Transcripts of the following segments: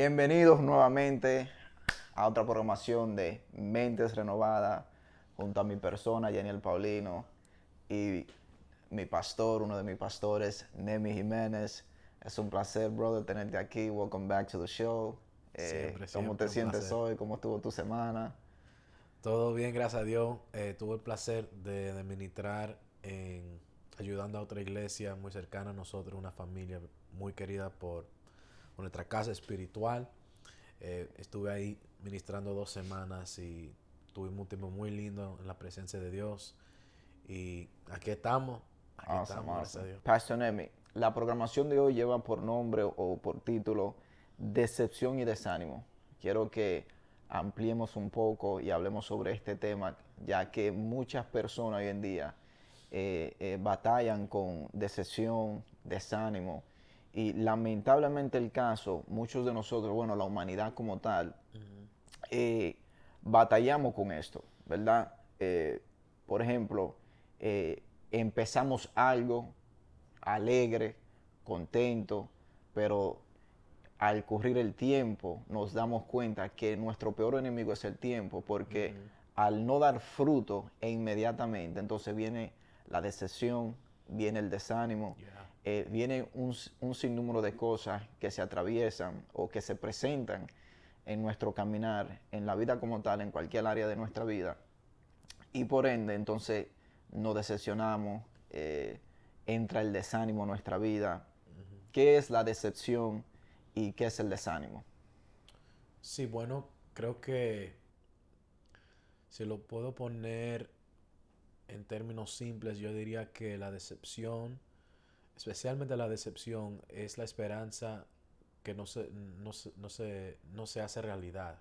Bienvenidos nuevamente a otra programación de Mentes Renovadas junto a mi persona, Yaniel Paulino, y mi pastor, uno de mis pastores, Nemi Jiménez. Es un placer, brother, tenerte aquí. Welcome back to the show. ¿Cómo te Siempre un sientes placer. hoy? ¿Cómo estuvo tu semana? Todo bien, gracias a Dios. Tuve el placer de ministrar ayudando a otra iglesia muy cercana a nosotros, una familia muy querida por nuestra casa espiritual. Estuve ahí ministrando 2 semanas y tuvimos un tiempo muy lindo en la presencia de Dios. Y aquí Awesome, estamos, gracias awesome. a Dios. Pastor Nemi, la programación de hoy lleva por nombre o por título Decepción y Desánimo. Quiero que ampliemos un poco y hablemos sobre este tema, ya que muchas personas hoy en día batallan con decepción, desánimo, y lamentablemente el caso, muchos de nosotros, bueno, la humanidad como tal, eh, batallamos con esto, ¿verdad? Por ejemplo, empezamos algo alegre, contento, pero al correr el tiempo nos damos cuenta que nuestro peor enemigo es el tiempo, porque Ujú. al no dar fruto e inmediatamente, entonces viene la decepción, viene el desánimo, Yeah. viene un sinnúmero de cosas que se atraviesan o que se presentan en nuestro caminar, en la vida como tal, en cualquier área de nuestra vida. Y por ende, entonces nos decepcionamos, entra el desánimo en nuestra vida. ¿Qué es la decepción y qué es el desánimo? Sí, bueno, creo que si lo puedo poner en términos simples, yo diría que la decepción, especialmente la decepción, es la esperanza que no se hace realidad.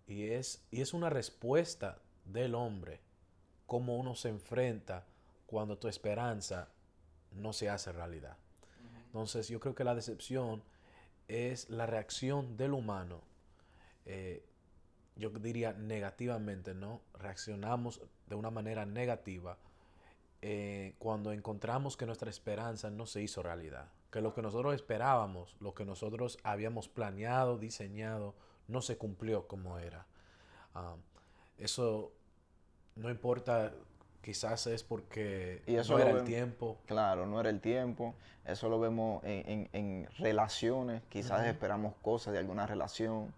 Y es una respuesta del hombre, cómo uno se enfrenta cuando tu esperanza no se hace realidad. Entonces yo creo que la decepción es la reacción del humano, eh, yo diría negativamente, ¿no? Reaccionamos de una manera negativa cuando encontramos que nuestra esperanza no se hizo realidad, que lo que nosotros esperábamos, lo que nosotros habíamos planeado, diseñado, no se cumplió como era. Ah, Eso no importa, quizás es porque Y eso no lo era el vemos, tiempo. claro, no era el tiempo, eso lo vemos en relaciones, quizás Ujú. esperamos cosas de alguna relación,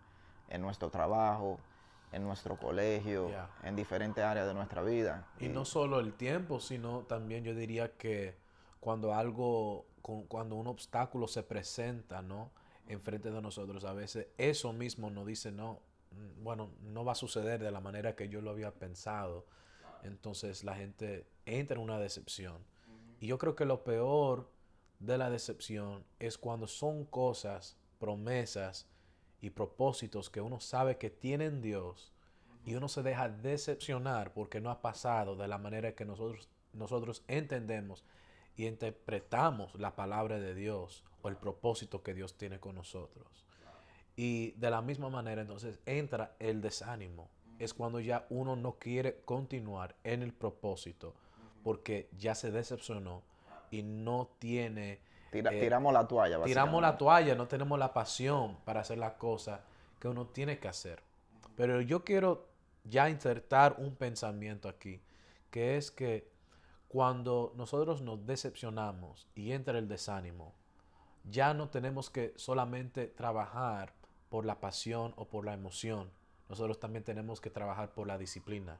en nuestro trabajo, en nuestro colegio, Ya. en diferentes áreas de nuestra vida. Y no solo el tiempo, sino también yo diría que cuando un obstáculo se presenta, ¿no? Enfrente de nosotros, a veces eso mismo nos dice, no, bueno, no va a suceder de la manera que yo lo había pensado. Entonces la gente entra en una decepción. Y yo creo que lo peor de la decepción es cuando son cosas, promesas y propósitos que uno sabe que tienen Dios y uno se deja decepcionar porque no ha pasado de la manera que nosotros entendemos y interpretamos la palabra de Dios o el propósito que Dios tiene con nosotros. Y de la misma manera entonces entra el desánimo. Es cuando ya uno no quiere continuar en el propósito porque ya se decepcionó y no tiene, eh, Tiramos la toalla, tiramos la básicamente. toalla, no tenemos la pasión para hacer las cosas que uno tiene que hacer. Pero yo quiero ya insertar un pensamiento aquí, que es que cuando nosotros nos decepcionamos y entra el desánimo, ya no tenemos que solamente trabajar por la pasión o por la emoción, nosotros también tenemos que trabajar por la disciplina.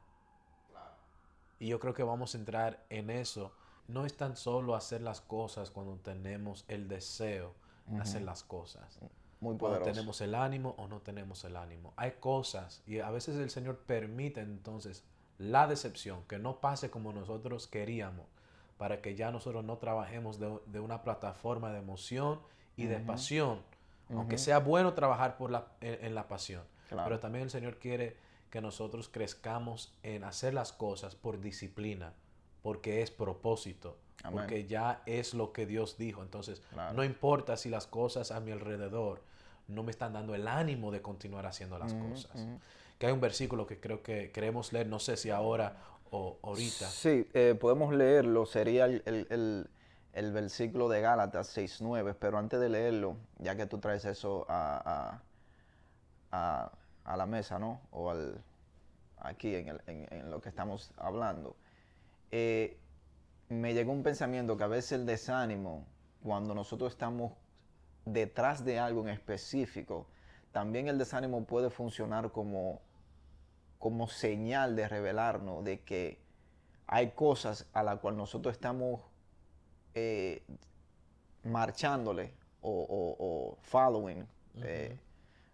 Y yo creo que vamos a entrar en eso. No es tan solo hacer las cosas cuando tenemos el deseo de hacer las cosas. Muy Cuando poderoso. tenemos el ánimo o no tenemos el ánimo. Hay cosas y a veces el Señor permite entonces la decepción, que no pase como nosotros queríamos, para que ya nosotros no trabajemos de una plataforma de emoción y de pasión. Aunque sea bueno trabajar en la pasión, pero Claro. también el Señor quiere que nosotros crezcamos en hacer las cosas por disciplina, porque es propósito, Amén. porque ya es lo que Dios dijo. Entonces, Claro. no importa si las cosas a mi alrededor no me están dando el ánimo de continuar haciendo las cosas. Que hay un versículo que creo que queremos leer, no sé si ahora o ahorita. Sí, podemos leerlo. Sería el versículo de Gálatas 6:9, pero antes de leerlo, ya que tú traes eso a la mesa, ¿no? O aquí en lo que estamos hablando, eh, me llegó un pensamiento que a veces el desánimo, cuando nosotros estamos detrás de algo en específico, también el desánimo puede funcionar como señal de revelarnos de que hay cosas a las cuales nosotros estamos eh, marchándole o following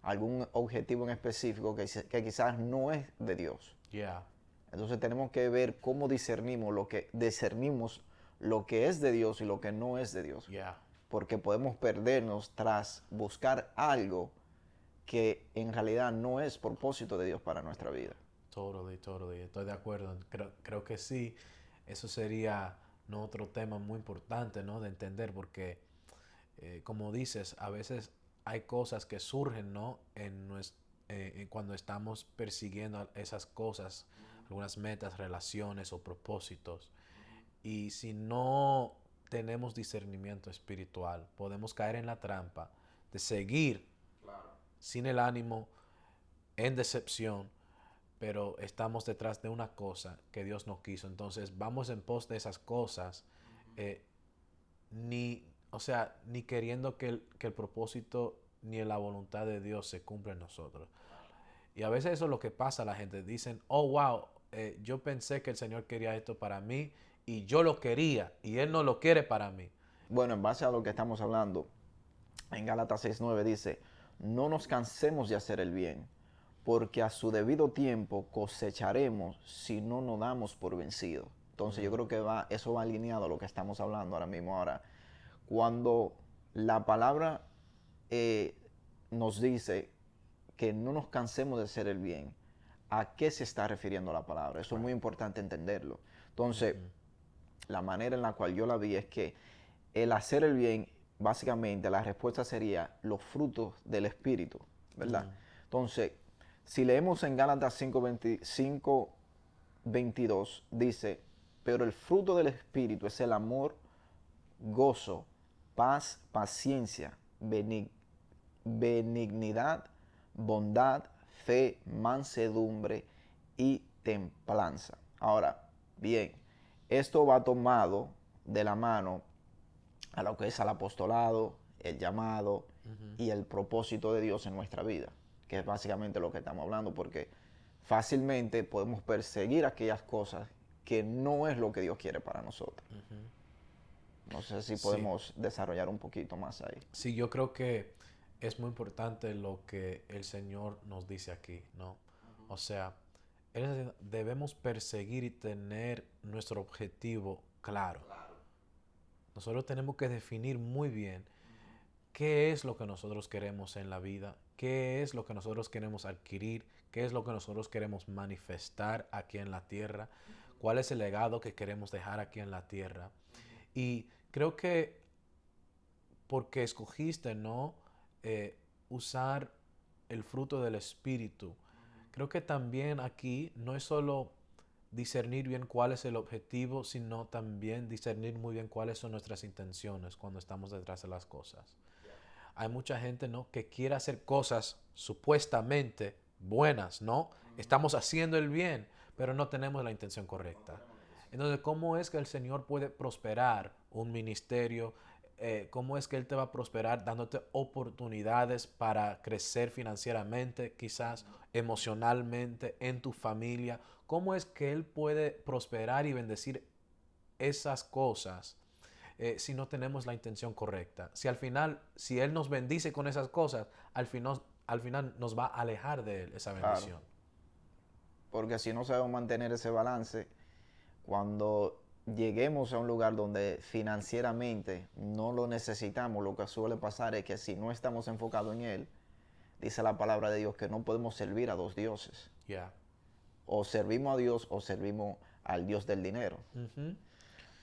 algún objetivo en específico que quizás no es de Dios. Yeah. Entonces tenemos que ver cómo discernimos lo que es de Dios y lo que no es de Dios. Yeah. Porque podemos perdernos tras buscar algo que en realidad no es propósito de Dios para nuestra vida. Totally. Estoy de acuerdo. Creo que sí. Eso sería, ¿no?, otro tema muy importante, ¿no?, de entender, porque como dices, a veces hay cosas que surgen, ¿no?, cuando estamos persiguiendo esas cosas, algunas metas, relaciones o propósitos. Y si no tenemos discernimiento espiritual, podemos caer en la trampa de seguir sin el ánimo, en decepción, pero estamos detrás de una cosa que Dios no quiso. Entonces vamos en pos de esas cosas, eh, ni queriendo que el propósito ni la voluntad de Dios se cumpla en nosotros. Y a veces eso es lo que pasa a la gente. Dicen, oh, wow, yo pensé que el Señor quería esto para mí y yo lo quería y Él no lo quiere para mí. Bueno, en base a lo que estamos hablando, en Gálatas 6:9 dice, no nos cansemos de hacer el bien, porque a su debido tiempo cosecharemos si no nos damos por vencidos. Entonces yo creo que eso va alineado a lo que estamos hablando ahora mismo. Ahora, cuando la palabra nos dice que no nos cansemos de hacer el bien, ¿a qué se está refiriendo la palabra? Eso es muy importante entenderlo. Entonces, la manera en la cual yo la vi es que el hacer el bien, básicamente la respuesta sería los frutos del Espíritu, ¿verdad? Entonces, si leemos en Gálatas 5:22, dice, pero el fruto del Espíritu es el amor, gozo, paz, paciencia, benignidad, bondad, fe, mansedumbre y templanza. Ahora, bien, esto va tomado de la mano a lo que es al apostolado, el llamado y el propósito de Dios en nuestra vida, que es básicamente lo que estamos hablando, porque fácilmente podemos perseguir aquellas cosas que no es lo que Dios quiere para nosotros. No sé si podemos desarrollar un poquito más ahí. Sí, yo creo que es muy importante lo que el Señor nos dice aquí, ¿no? O sea, debemos perseguir y tener nuestro objetivo claro. Nosotros tenemos que definir muy bien qué es lo que nosotros queremos en la vida, qué es lo que nosotros queremos adquirir, qué es lo que nosotros queremos manifestar aquí en la tierra, cuál es el legado que queremos dejar aquí en la tierra. Y creo que porque escogiste, ¿no?, usar el fruto del Espíritu, creo que también aquí no es solo discernir bien cuál es el objetivo, sino también discernir muy bien cuáles son nuestras intenciones cuando estamos detrás de las cosas. Hay mucha gente, ¿no?, que quiere hacer cosas supuestamente buenas, ¿no? Estamos haciendo el bien, pero no tenemos la intención correcta. Entonces, ¿cómo es que el Señor puede prosperar un ministerio? ¿Cómo es que Él te va a prosperar dándote oportunidades para crecer financieramente, quizás emocionalmente, en tu familia? ¿Cómo es que Él puede prosperar y bendecir esas cosas si no tenemos la intención correcta? Si al final, si Él nos bendice con esas cosas, al final nos va a alejar de Él esa bendición. Claro, porque si no sabemos mantener ese balance, cuando lleguemos a un lugar donde financieramente no lo necesitamos, lo que suele pasar es que si no estamos enfocados en Él, dice la palabra de Dios que no podemos servir a dos dioses. Yeah. O servimos a Dios o servimos al Dios del dinero.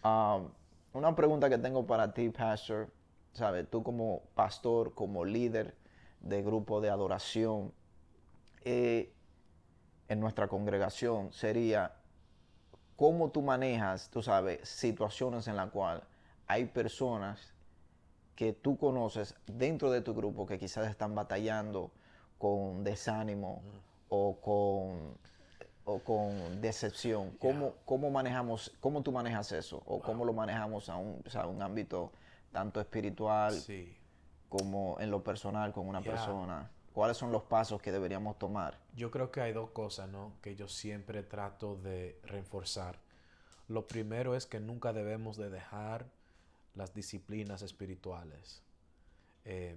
Una pregunta que tengo para ti, Pastor, ¿sabes? Tú como pastor, como líder de grupo de adoración en nuestra congregación sería, ¿cómo tú manejas, tú sabes, situaciones en las cuales hay personas que tú conoces dentro de tu grupo que quizás están batallando con desánimo o con decepción. ¿Cómo tú manejas eso? ¿O cómo lo manejamos a un ámbito tanto espiritual Sí. como en lo personal con una Ya. persona? ¿Cuáles son los pasos que deberíamos tomar? Yo creo que hay dos cosas, ¿no? Que yo siempre trato de reforzar. Lo primero es que nunca debemos de dejar las disciplinas espirituales. Eh,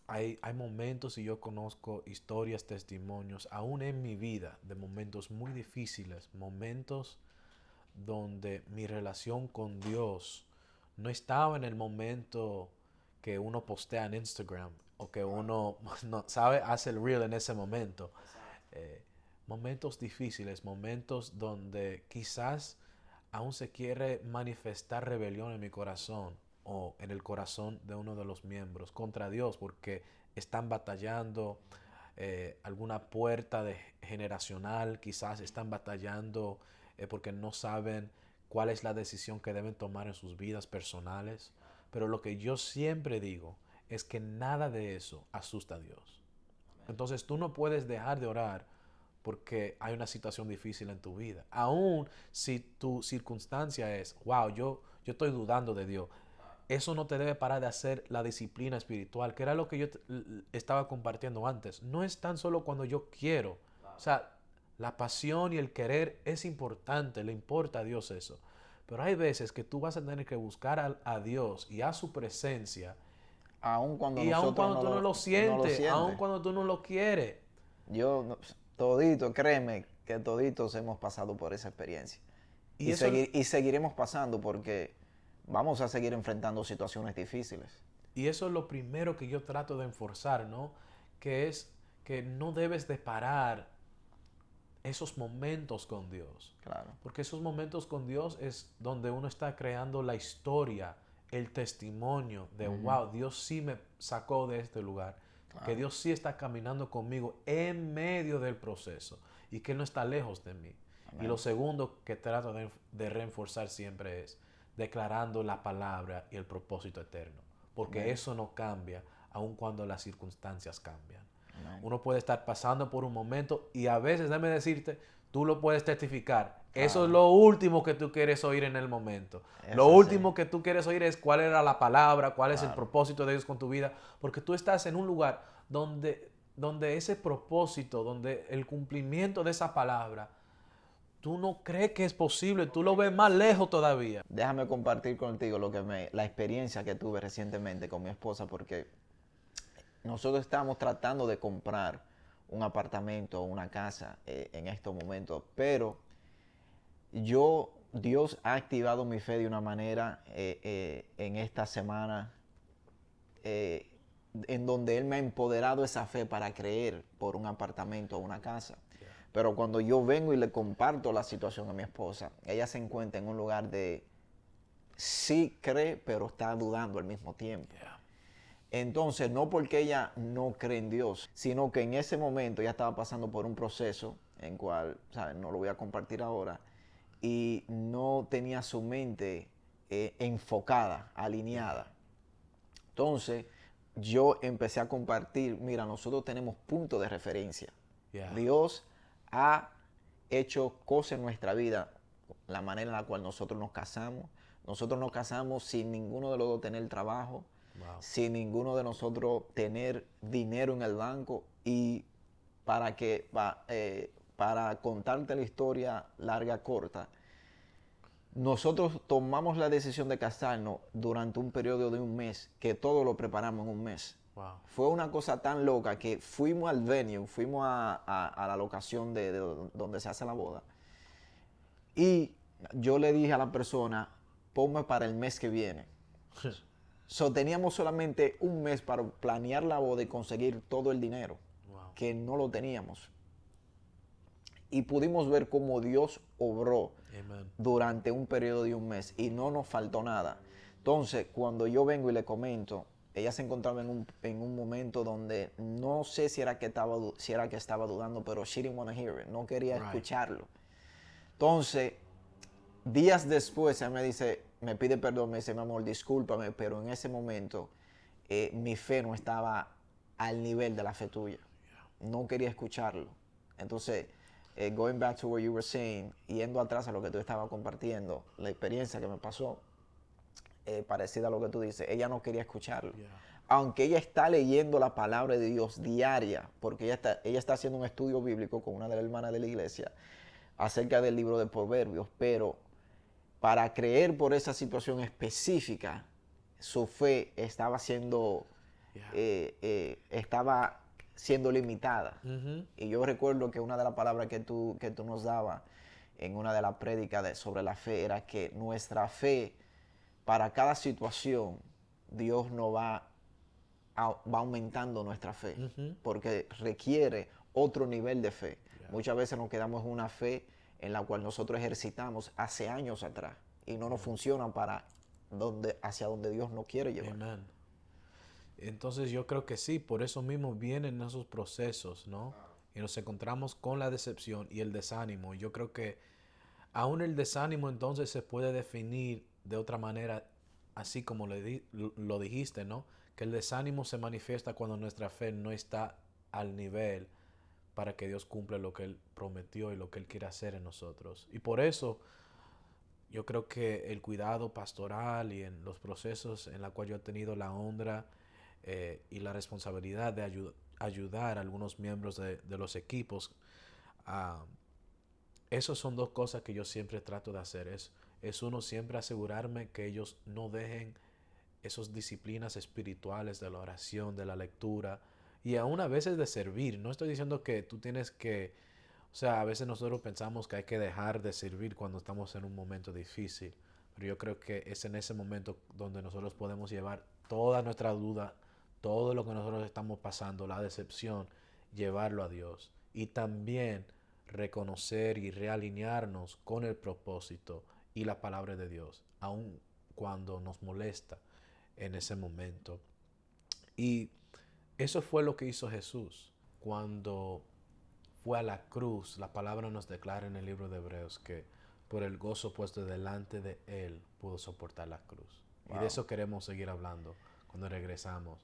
hay momentos, y yo conozco historias, testimonios, aún en mi vida, de momentos muy difíciles, momentos donde mi relación con Dios no estaba en el momento que uno postea en Instagram o que uno, no, ¿sabe? Hace el reel en ese momento. Eh, Momentos difíciles, momentos donde quizás aún se quiere manifestar rebelión en mi corazón o en el corazón de uno de los miembros contra Dios porque están batallando alguna puerta generacional, quizás están batallando porque no saben cuál es la decisión que deben tomar en sus vidas personales. Pero lo que yo siempre digo es que nada de eso asusta a Dios. Entonces tú no puedes dejar de orar porque hay una situación difícil en tu vida. Aún si tu circunstancia es, wow, yo estoy dudando de Dios. Eso no te debe parar de hacer la disciplina espiritual, que era lo que yo estaba compartiendo antes. No es tan solo cuando yo quiero. O sea, la pasión y el querer es importante, le importa a Dios eso. Pero hay veces que tú vas a tener que buscar a Dios y a su presencia. Aun cuando Y aun nosotros cuando tú no lo no lo sientes, aun sientes. cuando tú no lo quieres. Todito, créeme que toditos hemos pasado por esa experiencia. Y eso, Y seguiremos pasando porque vamos a seguir enfrentando situaciones difíciles. y eso es lo primero que yo trato de enforzar, ¿no? Que es que no debes de parar esos momentos con Dios. Claro. Porque esos momentos con Dios es donde uno está creando la historia, el testimonio de, wow, Dios sí me sacó de este lugar. Claro. Que Dios sí está caminando conmigo en medio del proceso y que Él no está lejos de mí. Amén. Y lo segundo que trato de reforzar siempre es declarando la palabra y el propósito eterno. Porque Amén. eso no cambia aun cuando las circunstancias cambian. Amén. Uno puede estar pasando por un momento y a veces, déjame decirte, tú lo puedes testificar. Claro. Eso es lo último que tú quieres oír en el momento. Es Lo así. último que tú quieres oír es cuál era la palabra, cuál es el Claro. propósito de Dios con tu vida, porque tú estás en un lugar donde ese propósito, donde el cumplimiento de esa palabra, tú no crees que es posible, tú lo ves más lejos todavía. Déjame compartir contigo la experiencia que tuve recientemente con mi esposa, porque nosotros estábamos tratando de comprar un apartamento o una casa en estos momentos, pero Dios ha activado mi fe de una manera en esta semana en donde Él me ha empoderado esa fe para creer por un apartamento o una casa. Pero cuando yo vengo y le comparto la situación a mi esposa, ella se encuentra en un lugar de sí cree, pero está dudando al mismo tiempo. Entonces, no porque ella no cree en Dios, sino que en ese momento ella estaba pasando por un proceso en cual, ¿sabes? No lo voy a compartir ahora, y no tenía su mente enfocada, alineada. Entonces, yo empecé a compartir, mira, nosotros tenemos puntos de referencia. Dios ha hecho cosas en nuestra vida, la manera en la cual nosotros nos casamos. Nosotros nos casamos sin ninguno de los dos tener trabajo, sin ninguno de nosotros tener dinero en el banco. Y para contarte la historia larga, corta, nosotros tomamos la decisión de casarnos durante un periodo de un mes, que todo lo preparamos en un mes. Wow. Fue una cosa tan loca que fuimos al venue, fuimos a la locación de donde se hace la boda. Y yo le dije a la persona, ponme para el mes que viene. Teníamos solamente un mes para planear la boda y conseguir todo el dinero, que no lo teníamos. Y pudimos ver cómo Dios obró durante un periodo de un mes y no nos faltó nada. Entonces, cuando yo vengo y le comento, ella se encontraba en un momento donde no sé si era que estaba dudando, pero she didn't want to hear it, no quería escucharlo. Entonces, días después, ella me dice, me pide perdón, me dice, mi amor, discúlpame, pero en ese momento mi fe no estaba al nivel de la fe tuya. No quería escucharlo. Entonces, going back to what you were saying, yendo atrás a lo que tú estabas compartiendo, la experiencia que me pasó, parecida a lo que tú dices, ella no quería escucharlo. Yeah. Aunque ella está leyendo la palabra de Dios diaria, porque ella está haciendo un estudio bíblico con una de las hermanas de la iglesia acerca del libro de Proverbios, pero para creer por esa situación específica, su fe estaba siendo, estaba siendo limitada. Y yo recuerdo que una de las palabras que tú nos dabas en una de las prédicas sobre la fe era que nuestra fe, para cada situación, Dios nos va aumentando nuestra fe, porque requiere otro nivel de fe. Muchas veces nos quedamos en una fe en la cual nosotros ejercitamos hace años atrás y no nos funciona para hacia donde Dios nos quiere llevar. Amen. Entonces yo creo que sí, por eso mismo vienen esos procesos, ¿no? Y nos encontramos con la decepción y el desánimo. Yo creo que aún el desánimo entonces se puede definir de otra manera, así como lo dijiste, ¿no? Que el desánimo se manifiesta cuando nuestra fe no está al nivel para que Dios cumpla lo que Él prometió y lo que Él quiere hacer en nosotros. Y por eso yo creo que el cuidado pastoral y en los procesos en la cual yo he tenido la honra y la responsabilidad de ayudar a algunos miembros de los equipos, esos son dos cosas que yo siempre trato de hacer. Es uno, siempre asegurarme que ellos no dejen esas disciplinas espirituales de la oración, de la lectura y aún a veces de servir. No estoy diciendo que tú tienes que, o sea, a veces nosotros pensamos que hay que dejar de servir cuando estamos en un momento difícil, pero yo creo que es en ese momento donde nosotros podemos llevar toda nuestra duda, todo lo que nosotros estamos pasando, la decepción, llevarlo a Dios y también reconocer y realinearnos con el propósito y la palabra de Dios, aun cuando nos molesta en ese momento. Y eso fue lo que hizo Jesús cuando fue a la cruz. La palabra nos declara en el libro de Hebreos que por el gozo puesto delante de Él pudo soportar la cruz. Wow. Y de eso queremos seguir hablando cuando regresamos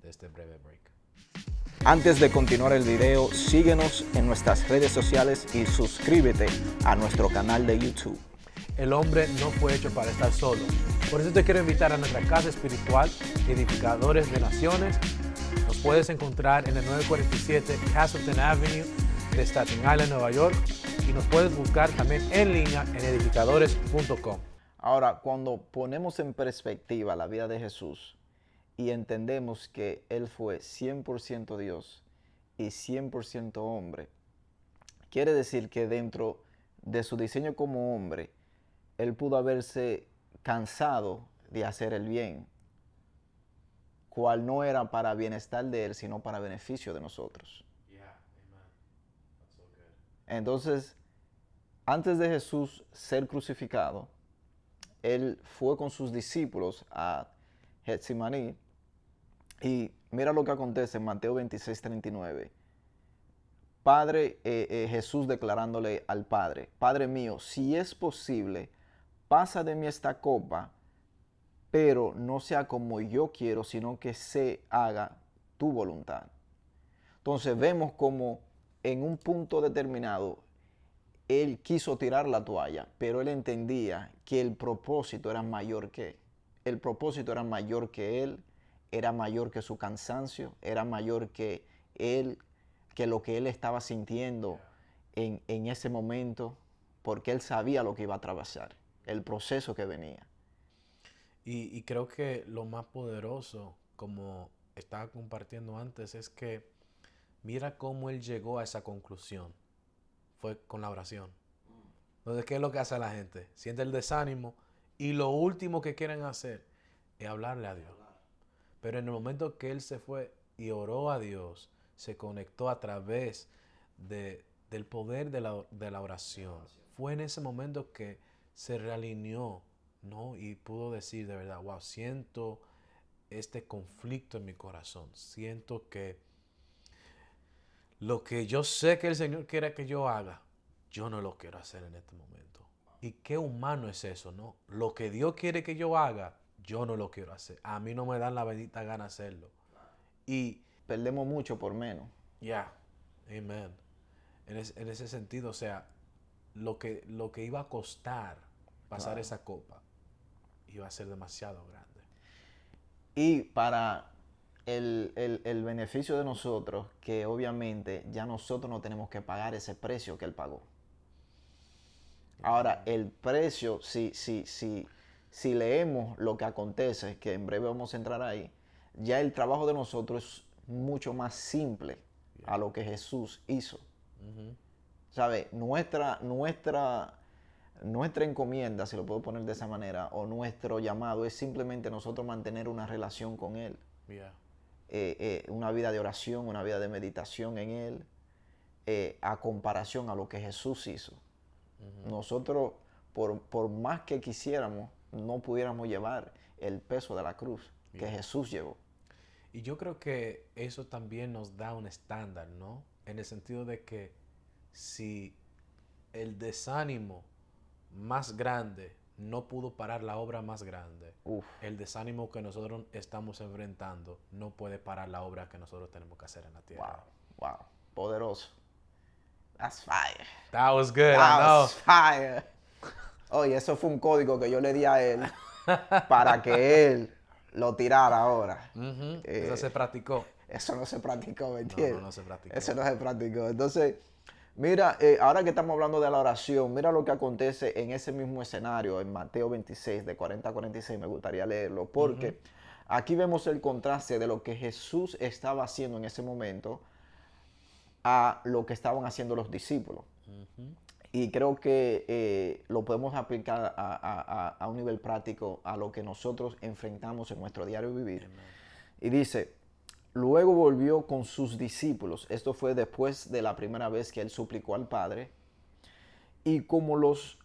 de este breve break. Antes de continuar el video, síguenos en nuestras redes sociales y suscríbete a nuestro canal de YouTube. El hombre no fue hecho para estar solo. Por eso te quiero invitar a nuestra casa espiritual, Edificadores de Naciones. Nos puedes encontrar en el 947 Castleton Avenue de Staten Island, Nueva York. Y nos puedes buscar también en línea en edificadores.com. Ahora, cuando ponemos en perspectiva la vida de Jesús y entendemos que Él fue 100% Dios y 100% hombre, quiere decir que dentro de su diseño como hombre, Él pudo haberse cansado de hacer el bien, cual no era para bienestar de Él, sino para beneficio de nosotros. Entonces, antes de Jesús ser crucificado, Él fue con sus discípulos a Getsemaní y mira lo que acontece en Mateo 26:39. Padre, Jesús declarándole al Padre, Padre mío, si es posible, pasa de mí esta copa, pero no sea como yo quiero, sino que se haga tu voluntad. Entonces vemos como en un punto determinado, Él quiso tirar la toalla, pero Él entendía que el propósito era mayor que Él. El propósito era mayor que Él, era mayor que su cansancio, era mayor que Él, que lo que Él estaba sintiendo en ese momento, porque Él sabía lo que iba a atravesar, el proceso que venía. Y creo que lo más poderoso, como estaba compartiendo antes, es que mira cómo Él llegó a esa conclusión. Fue con la oración. Entonces, ¿qué es lo que hace la gente? Siente el desánimo y lo último que quieren hacer es hablarle a Dios. Pero en el momento que Él se fue y oró a Dios, se conectó a través del poder de la oración. Fue en ese momento que se realineó, ¿no? Y pudo decir de verdad, wow, siento este conflicto en mi corazón. Siento que lo que yo sé que el Señor quiere que yo haga, yo no lo quiero hacer en este momento. Y qué humano es eso, ¿no? Lo que Dios quiere que yo haga, yo no lo quiero hacer. A mí no me dan la bendita gana hacerlo. Y Perdemos mucho por menos. ya, amen. En ese sentido, o sea, lo que iba a costar pasar Claro. esa copa iba a ser demasiado grande. Y para el beneficio de nosotros, que obviamente ya nosotros no tenemos que pagar ese precio que él pagó. Ahora, el precio, si leemos lo que acontece, que en breve vamos a entrar ahí, ya el trabajo de nosotros es mucho más simple a lo que Jesús hizo. ¿Sabe? Nuestra encomienda, si lo puedo poner de esa manera, o nuestro llamado es simplemente nosotros mantener una relación con Él. Yeah. Una vida de oración, una vida de meditación en Él, a comparación a lo que Jesús hizo. Nosotros, por más que quisiéramos, no pudiéramos llevar el peso de la cruz que Jesús llevó. Y yo creo que eso también nos da un estándar, ¿no? En el sentido de que si el desánimo más grande no pudo parar la obra más grande, Uf. el desánimo que nosotros estamos enfrentando no puede parar la obra que nosotros tenemos que hacer en la tierra. Wow, wow, poderoso. That's fire. That was good, I That know. was fire. Oye, eso fue un código que yo le di a él para que él lo tirara ahora. Eso se practicó. Eso no se practicó, ¿me entiendes? No se practicó. Eso no se practicó. Entonces, mira, ahora que estamos hablando de la oración, mira lo que acontece en ese mismo escenario, en Mateo 26, de 40 a 46, me gustaría leerlo, porque aquí vemos el contraste de lo que Jesús estaba haciendo en ese momento a lo que estaban haciendo los discípulos. Y creo que lo podemos aplicar a un nivel práctico a lo que nosotros enfrentamos en nuestro diario vivir. Amen. Y dice, luego volvió con sus discípulos. Esto fue después de la primera vez que él suplicó al Padre. Y como los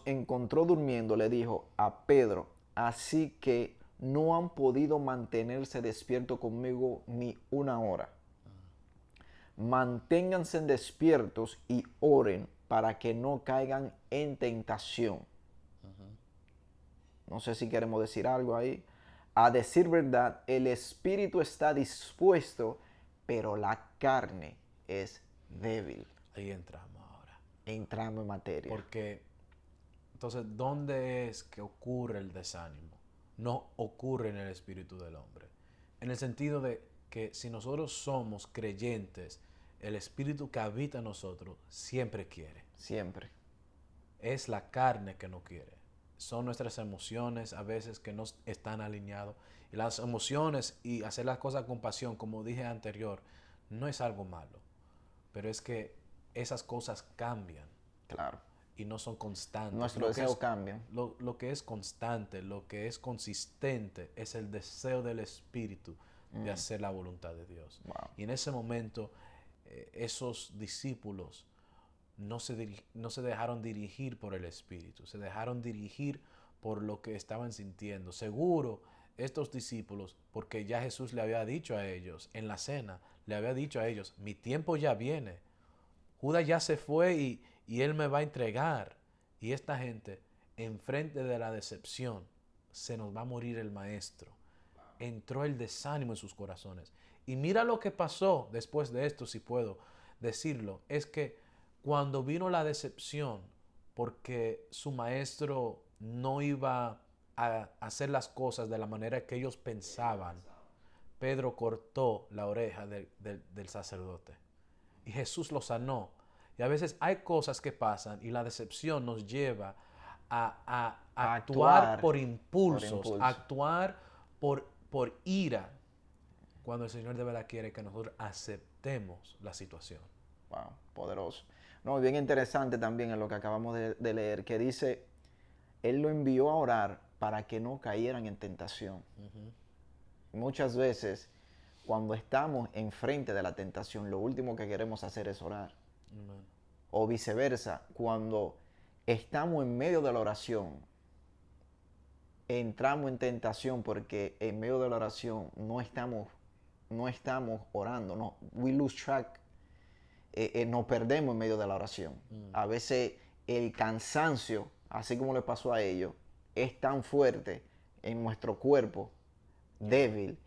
encontró durmiendo, le dijo a Pedro, así que no han podido mantenerse despiertos conmigo ni una hora. Manténganse despiertos y oren para que no caigan en tentación. No sé si queremos decir algo ahí. A decir verdad, el espíritu está dispuesto, pero la carne es débil. Ahí entramos ahora. Entramos en materia. Porque, entonces, ¿dónde es que ocurre el desánimo? No ocurre en el espíritu del hombre. En el sentido de que si nosotros somos creyentes, el espíritu que habita en nosotros siempre quiere. Siempre. Es la carne que no quiere. Son nuestras emociones a veces que no están alineadas. Y las emociones y hacer las cosas con pasión, como dije anterior, no es algo malo. Pero es que esas cosas cambian. Claro. Y no son constantes. Nuestro deseo cambia. Lo que es constante, lo que es consistente, es el deseo del Espíritu de hacer la voluntad de Dios. Wow. Y en ese momento, esos discípulos no se dejaron dirigir por el Espíritu, se dejaron dirigir por lo que estaban sintiendo. Seguro, estos discípulos, porque ya Jesús le había dicho a ellos, en la cena, le había dicho a ellos, mi tiempo ya viene. Judas ya se fue y él me va a entregar. Y esta gente, enfrente de la decepción, se nos va a morir el maestro. Entró el desánimo en sus corazones. Y mira lo que pasó después de esto, si puedo decirlo, es que cuando vino la decepción, porque su maestro no iba a hacer las cosas de la manera que ellos pensaban, Pedro cortó la oreja del sacerdote. Y Jesús lo sanó. Y a veces hay cosas que pasan y la decepción nos lleva a actuar por impulsos, a actuar por ira, cuando el Señor de verdad quiere que nosotros aceptemos la situación. Wow, poderoso. No, bien interesante también en lo que acabamos de leer, que dice, Él lo envió a orar para que no cayeran en tentación. Muchas veces, cuando estamos enfrente de la tentación, lo último que queremos hacer es orar. O viceversa, cuando estamos en medio de la oración, entramos en tentación porque en medio de la oración no estamos orando, no, we lose track, nos perdemos en medio de la oración. A veces el cansancio así como le pasó a ellos, es tan fuerte en nuestro cuerpo débil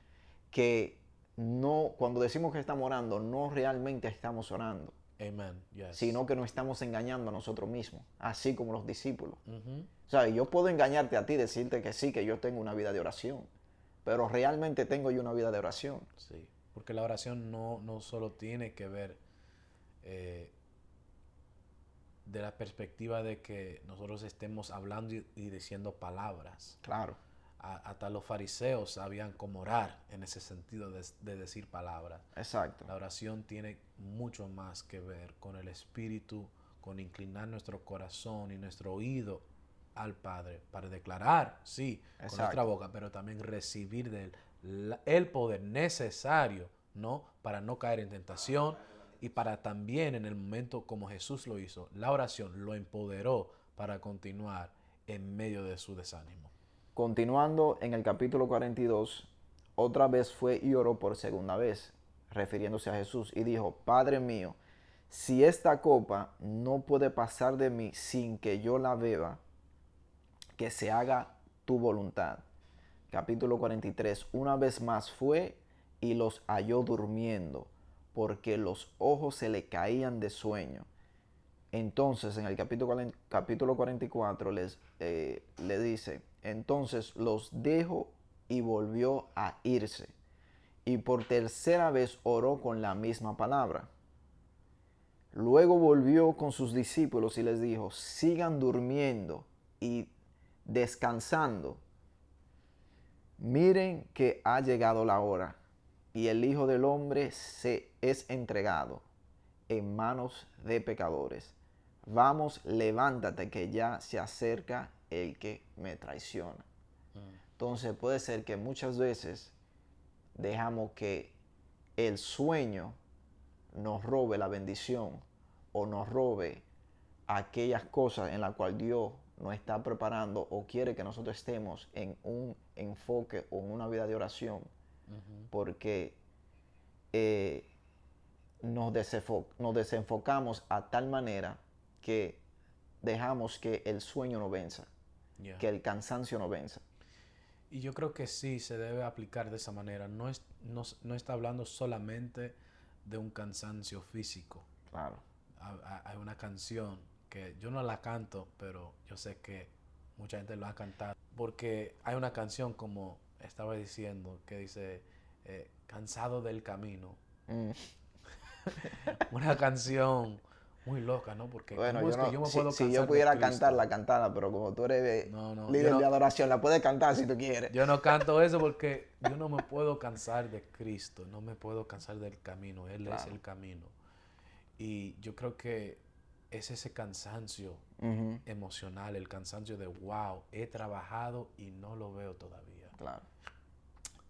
que no, cuando decimos que estamos orando, no realmente estamos orando, Amen. Yes. sino que nos estamos engañando a nosotros mismos, así como los discípulos. Ujú. O sea, yo puedo engañarte a ti, decirte que sí, que yo tengo una vida de oración, pero realmente tengo yo una vida de oración. Sí, porque la oración no solo tiene que ver eh, de la perspectiva de que nosotros estemos hablando y diciendo palabras. Claro, Hasta los fariseos sabían cómo orar en ese sentido de decir palabras. exacto. La oración tiene mucho más que ver con el espíritu, con inclinar nuestro corazón y nuestro oído al Padre para declarar, sí, con nuestra Exacto. boca, pero también recibir de él el poder necesario, ¿no? Para no caer en tentación y para también en el momento como Jesús lo hizo, la oración lo empoderó para continuar en medio de su desánimo. Continuando en el capítulo 42, otra vez fue y oró por segunda vez, refiriéndose a Jesús, y dijo, Padre mío, si esta copa no puede pasar de mí sin que yo la beba, que se haga tu voluntad. Capítulo 43, una vez más fue y los halló durmiendo, porque los ojos se le caían de sueño. Entonces, en el capítulo 44 le dice, entonces los dejó y volvió a irse. Y por tercera vez oró con la misma palabra. Luego volvió con sus discípulos y les dijo, sigan durmiendo y descansando. Miren que ha llegado la hora y el Hijo del Hombre se es entregado en manos de pecadores. Vamos, levántate que ya se acerca el que me traiciona. Entonces puede ser que muchas veces dejamos que el sueño nos robe la bendición o nos robe aquellas cosas en las cuales Dios nos está preparando o quiere que nosotros estemos en un enfoque o en una vida de oración, porque nos desenfocamos a tal manera que dejamos que el sueño nos venza, Yeah. que el cansancio nos venza. Y yo creo que sí se debe aplicar de esa manera. No está hablando solamente de un cansancio físico. Claro, Hay una canción que yo no la canto, pero yo sé que mucha gente lo ha cantado. Porque hay una canción, como estaba diciendo, que dice, cansado del camino. Una canción muy loca, ¿no? Porque bueno, ¿cómo yo es que no, yo me si, puedo si cansar yo de pudiera Cristo? cantarla, cantarla, pero como tú eres No, líder yo de no, adoración, la puedes cantar si tú quieres. yo no canto eso porque yo no me puedo cansar de Cristo, no me puedo cansar del camino, Él es Claro. el camino. Y yo creo que es ese cansancio Ujú, emocional, el cansancio de, wow, he trabajado y no lo veo todavía. claro,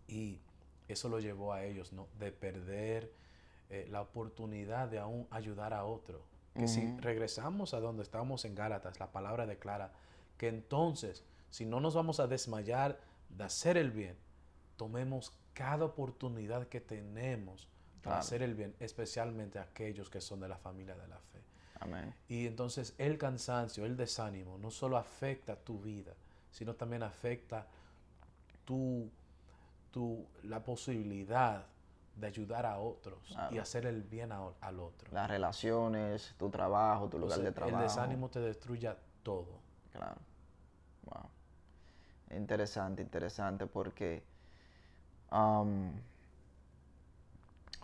Y eso lo llevó a ellos, ¿no? De perder la oportunidad de aún ayudar a otro. Que si regresamos a donde estábamos en Gálatas, la palabra declara que entonces, si no nos vamos a desmayar de hacer el bien, tomemos cada oportunidad que tenemos para Claro. hacer el bien, especialmente a aquellos que son de la familia de la fe. amén. Y entonces el cansancio, el desánimo, no solo afecta tu vida, sino también afecta la posibilidad de ayudar a otros Claro. y hacer el bien al otro. Las relaciones, tu trabajo, tu lugar de Entonces, trabajo. el desánimo te destruye todo. Claro, wow. Interesante, interesante, porque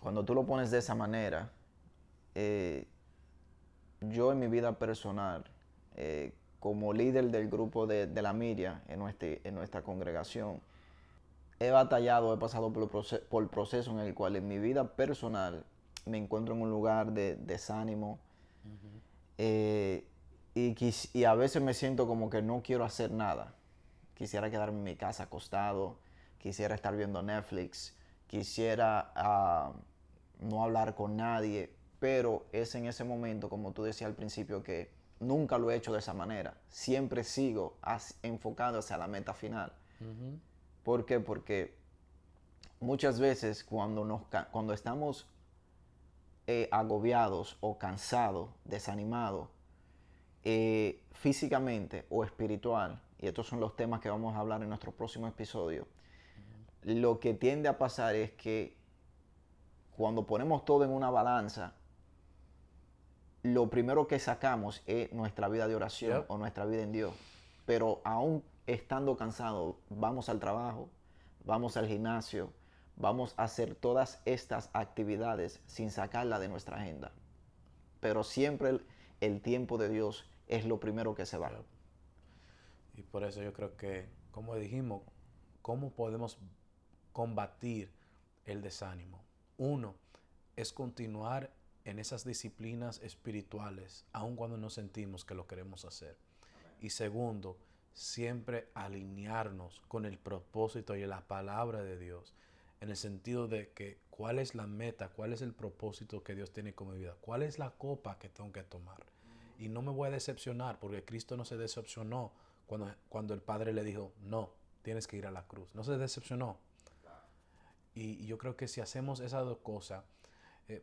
cuando tú lo pones de esa manera, yo en mi vida personal, como líder del grupo de la Miria en nuestra congregación, he batallado, he pasado por proceso en el cual en mi vida personal me encuentro en un lugar de desánimo, y a veces me siento como que no quiero hacer nada. Quisiera quedarme en mi casa acostado, quisiera estar viendo Netflix, quisiera no hablar con nadie, pero es en ese momento, como tú decías al principio, que nunca lo he hecho de esa manera. Siempre sigo enfocado hacia la meta final. ¿Por qué? Porque muchas veces cuando estamos agobiados o cansados, desanimados, físicamente o espiritual, y estos son los temas que vamos a hablar en nuestro próximo episodio, lo que tiende a pasar es que cuando ponemos todo en una balanza, lo primero que sacamos es nuestra vida de oración Yep. o nuestra vida en Dios. Pero aún estando cansado, vamos al trabajo, vamos al gimnasio, vamos a hacer todas estas actividades sin sacarla de nuestra agenda. Pero siempre el tiempo de Dios es lo primero que se va. Yep. Y por eso yo creo que, como dijimos, ¿cómo podemos combatir el desánimo? Uno, es continuar en esas disciplinas espirituales, aun cuando no sentimos que lo queremos hacer. Y segundo, siempre alinearnos con el propósito y la palabra de Dios, en el sentido de que cuál es la meta, cuál es el propósito que Dios tiene con mi vida, cuál es la copa que tengo que tomar. Y no me voy a decepcionar, porque Cristo no se decepcionó cuando el Padre le dijo, no, tienes que ir a la cruz. No se decepcionó. Y yo creo que si hacemos esas dos cosas,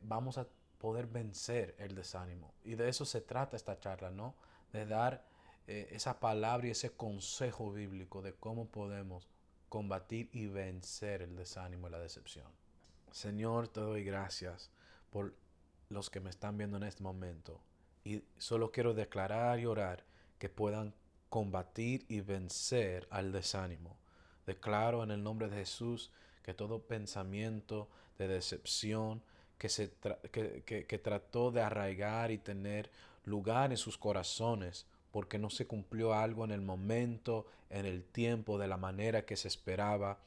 vamos a poder vencer el desánimo. Y de eso se trata esta charla, ¿no? De dar esa palabra y ese consejo bíblico de cómo podemos combatir y vencer el desánimo y la decepción. Señor, te doy gracias por los que me están viendo en este momento. Y solo quiero declarar y orar que puedan combatir y vencer al desánimo. Declaro en el nombre de Jesús que todo pensamiento de decepción que trató de arraigar y tener lugar en sus corazones porque no se cumplió algo en el momento, en el tiempo, de la manera que se esperaba,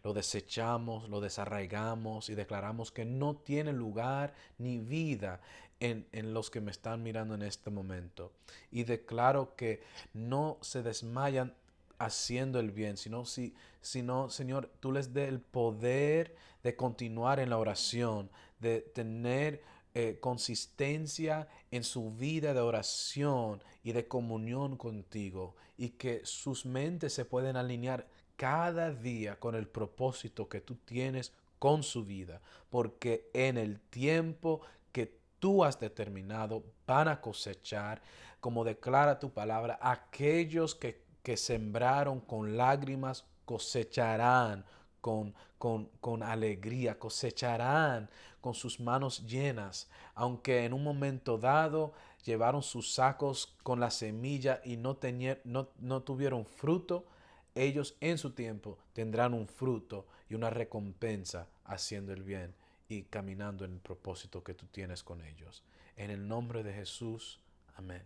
lo desechamos, lo desarraigamos y declaramos que no tiene lugar ni vida en los que me están mirando en este momento. Y declaro que no se desmayan haciendo el bien, sino, Señor, tú les dé el poder de continuar en la oración, de tener consistencia en su vida de oración y de comunión contigo, y que sus mentes se pueden alinear cada día con el propósito que tú tienes con su vida, porque en el tiempo que tú has determinado van a cosechar, como declara tu palabra, aquellos que sembraron con lágrimas cosecharán con alegría, cosecharán con sus manos llenas, aunque en un momento dado llevaron sus sacos con la semilla y no tuvieron fruto, ellos en su tiempo tendrán un fruto y una recompensa haciendo el bien y caminando en el propósito que tú tienes con ellos. En el nombre de Jesús, amén.